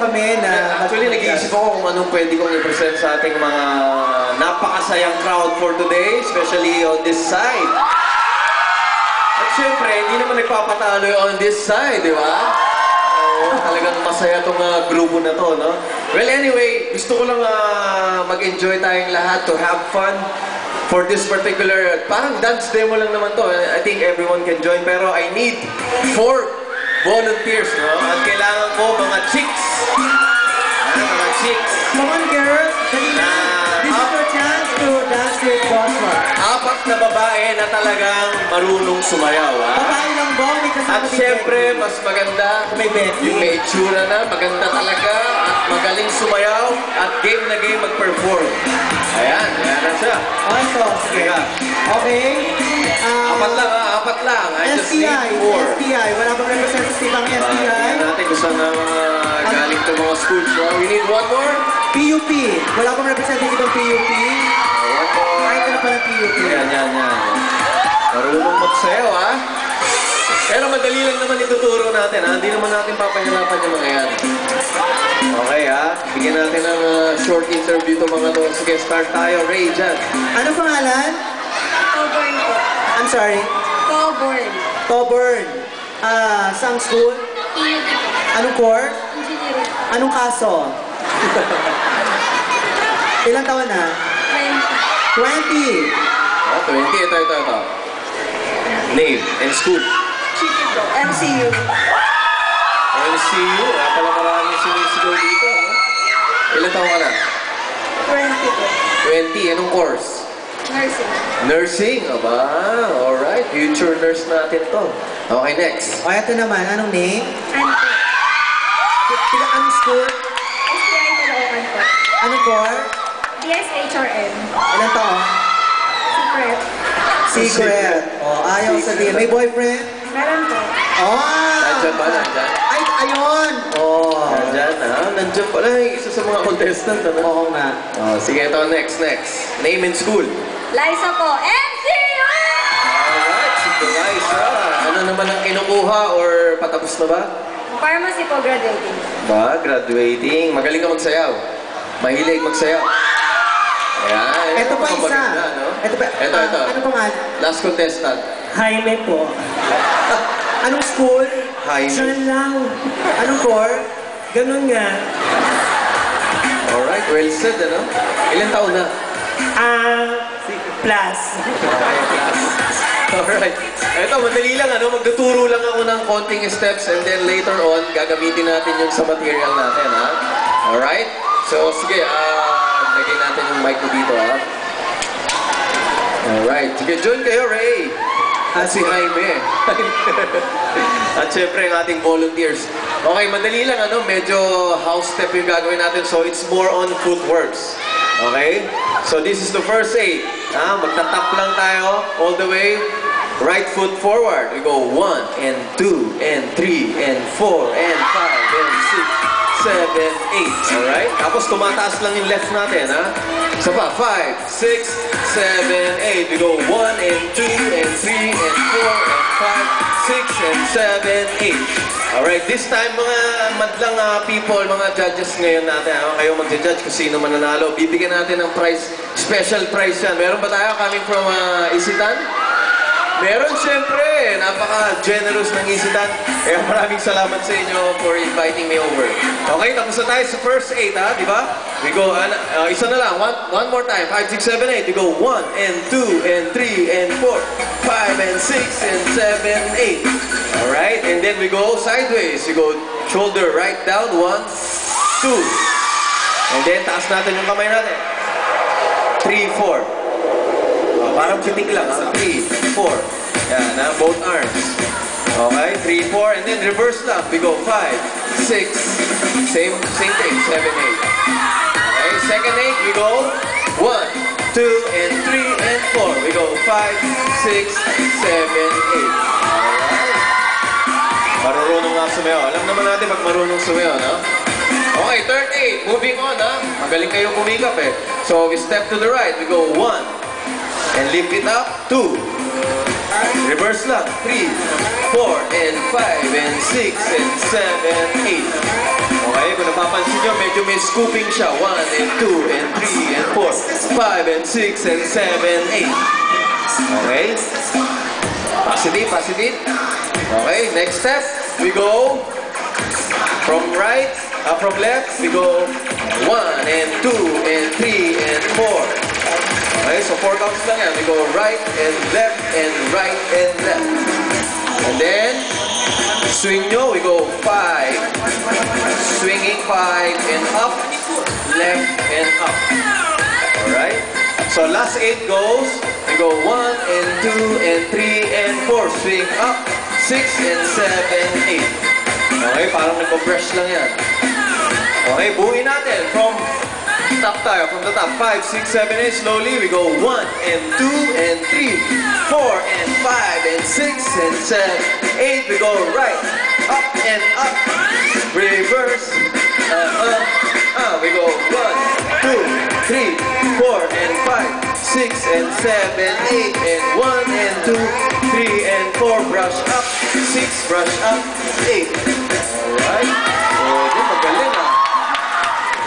kami na... Actually, nag-iisip ako kung anong pwede kong i-present sa ating mga napakasayang crowd for today, especially on this side. At syempre, hindi naman nagpapatalo on this side, di ba? Oo, talagang masaya itong grupo na to, no? Well, anyway, gusto ko lang mag-enjoy tayong lahat, to have fun for this particular, parang dance demo lang naman to. I think everyone can join, pero I need 4 volunteers, no? At kailangan ko mga chicks. Mga chicks. Come on, girls. Dali na. This is your chance to dance with Joshua. 4 na babae na talagang marunong sumayaw, ha? Babae lang ba? May kasama At syempre, mas maganda may Betty. yung may itsura na, maganda talaga, at magaling sumayaw, at game na game mag-perform. Ayan, ayan na siya. Oh, ito. Sige. Okay. Apat lang. I just need STI. 4. STI. Wala bang representative ang STI? Tingnan natin kung saan na galing itong mga schools. So, we need one more. PUP. Wala bang representative ang PUP? One more. Kahit na pala PUP. Yan. Marunong magsayaw, ha? Pero madali lang naman ituturo natin, ha? Hindi naman natin papahirapan yung mga yan. Okay, ha? Bigyan natin ng short interview itong mga to. Sige, start tayo. Ray, dyan. Anong pangalan? Coburn po. I'm sorry? Coburn. Coburn. Sang school? PUP po. Anong course? Engineering. Anong kaso? Ilang taon na? 20. 20. Ito. Name and school. Chiki po. MCU. MCU. Pala maraming sinisigaw dito, no? Ilan taon ka na? 20 po. 20. Anong course? Nursing. Nursing. Aba, alright. Future nurse natin to. Okay, next. O, eto naman. Anong name? Ano po? Anong school? STI Caloocan po. Anong course? DSHRM. Ilang taon? Secret. Secret. O, ayaw sabihin. May boyfriend? Meron po. Nandyan ba? Nandyan? Ay, ayun! Nandyan, ha? Nandyan pala. Isa sa mga contestant, ano? Oo nga. Sige, ito. Next. Name and school. Liza po. MCU! Alright, si Liza. Ano naman ang kinukuha or patapos na ba? Pharmacy po, graduating. Graduating. Magaling ka magsayaw. Mahilig magsayaw. Ayan. Ito pa isa. Maganda, no? Ito. Ano pangalan? Last contestant. Jaime po. Anong school? Jaime. Diyan lang. Anong course? Ganun nga. Alright, well said, ano? Ilan taon na? Plus. Alright. Ito, madali lang, ano? Magtuturo lang ako ng konting steps and then later on, gagamitin natin yung sa material natin, ha? Alright? So, sige, lagay natin yung mic ko dito, ha? Alright. Sige, join kayo, Ray. Si Jaime. At syempre, ang ating volunteers. Okay, madali lang, ano? Medyo house step yung gagawin natin. So, it's more on footworks. Okay? So, this is the first 8. Magtatap lang tayo all the way. Right foot forward. We go 1 and 2 and 3 and 4 and 5 and 6, 7, 8. Alright? Tapos tumataas lang yung left natin, ha? Isa pa, 5, 6, 7, 8. We go 1 and 2 and 3 and 4 and 5, 6 and 7, 8. Alright, this time mga madlang people, mga judges ngayon natin, kayo magja-judge kung sino mananalo. Bibigyan natin ng prize, special prize yan. Meron ba tayo coming from Isitan? Meron, syempre. Napaka-generous ng Isitan. Kaya maraming salamat sa inyo for inviting me over. Okay, tapos na tayo sa first 8, ha? Di ba? We go, isa na lang. One more time. 5, 6, 7, 8. We go 1 and 2 and 3 and 4, 5 and 6 and 7, 8. Alright, and then we go sideways. We go shoulder right down. 1, 2. And then, taas natin yung kamay natin. 3, 4. Parang pitik lang, ha? 3, 4. Yan, ha? Both arms. Okay, 3, 4. And then reverse lang. We go 5, 6. Same thing. 7, 8. Okay, second 8. We go 1, 2, and 3, and 4. We go 5, 6, 7, 8. Alright. Marunong nga sumayaw. Alam naman natin pag marunong sumayaw, no? Okay, third 8. Moving on, ha? Magaling kayong kumikap, eh. So, we step to the right. We go 1. And lift it up, 2. Reverse lang. 3, 4, and 5, and 6, and 7, 8. Okay, kung napapansin nyo, medyo may scooping siya. 1, and 2, and 3, and 4, 5, and 6, and 7, 8. Okay? Positive, positive. Okay, next step. We go from right, from left, we go 1, and 2, and 3, and 4. Okay, so 4 counts lang yan. We go right, and left, and right, and left. And then, swing nyo, we go 5. Swinging 5, and up, left, and up. Alright? So last 8 goes, we go 1, and 2, and 3, and 4. Swing up, 6, and 7, 8. Okay, parang nagpo-brush lang yan. Okay, buuin natin. From top tayo, from the top. 5, 6, 7, 8. Slowly, we go 1, and 2, and 3, 4, and 5, and 6, and 7, 8. We go right, up, and up. Reverse, we go 1, 2, 3, 4, and 5, 6, and 7, 8, and 1, and 2, 3, and 4. Brush up, 6, brush up, 8. Alright? So, di magaling ah.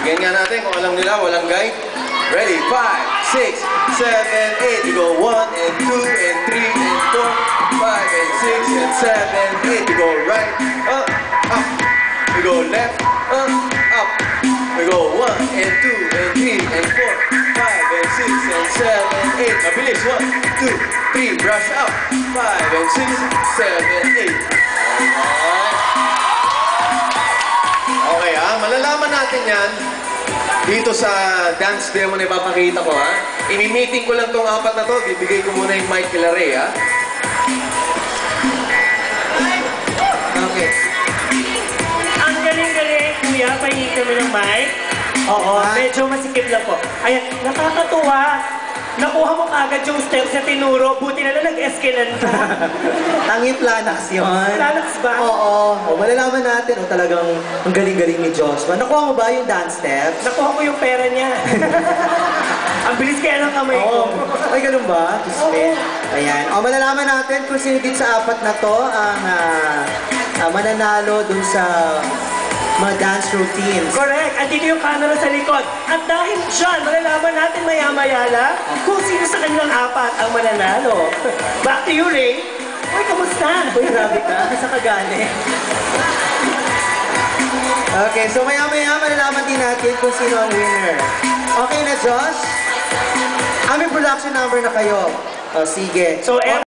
Bigyan nga natin kung alam nila, walang guide. Ready? 5, 6, 7, 8. We go 1, and 2, and 3, and 4, 5, and 6, and 7, 8. We go right, up. We go left, up. We go 1, and 2, and 3, and 4, 5, and 6, and 7, 8. Mabilis. 1, 2, 3. Brush up. 5, and 6, 7, 8. Alright. Okay malalaman natin yan dito sa dance demo na ipapakita ko ha. Ini-meeting ko lang tong 4 na to. Bibigay ko muna yung mic kila Ray ha. Okay. Ang galing-galing, kuya. Pahingi kami ng mic. Oo, medyo masikip lang po. Ayan, nakakatuwa. Nakuha mo kagad yung steps na tinuro. Buti na lang nag-escalan ka. Tangi Planax yun. Planax ba? Oo. Malalaman natin, talagang ang galing-galing ni Joshua. Nakuha mo ba yung dance steps? Nakuha ko yung pera niya. Ang bilis kaya ng kamay ko. Ay, ganun ba? Kismet. Ayan. Malalaman natin kung sino dito sa 4 na to ang mananalo dun sa mga dance routines. Correct. At dito yung camera sa likod. At dahil dyan, malalaman natin maya-maya lang kung sino sa kanilang 4 ang mananalo. Back to you, Ray. Uy, kamusta? Uy, grabe ka. Sa kagani. Okay, so maya-maya malalaman din natin kung sino ang winner. Okay na, Josh? May production number na kayo. Sige. So,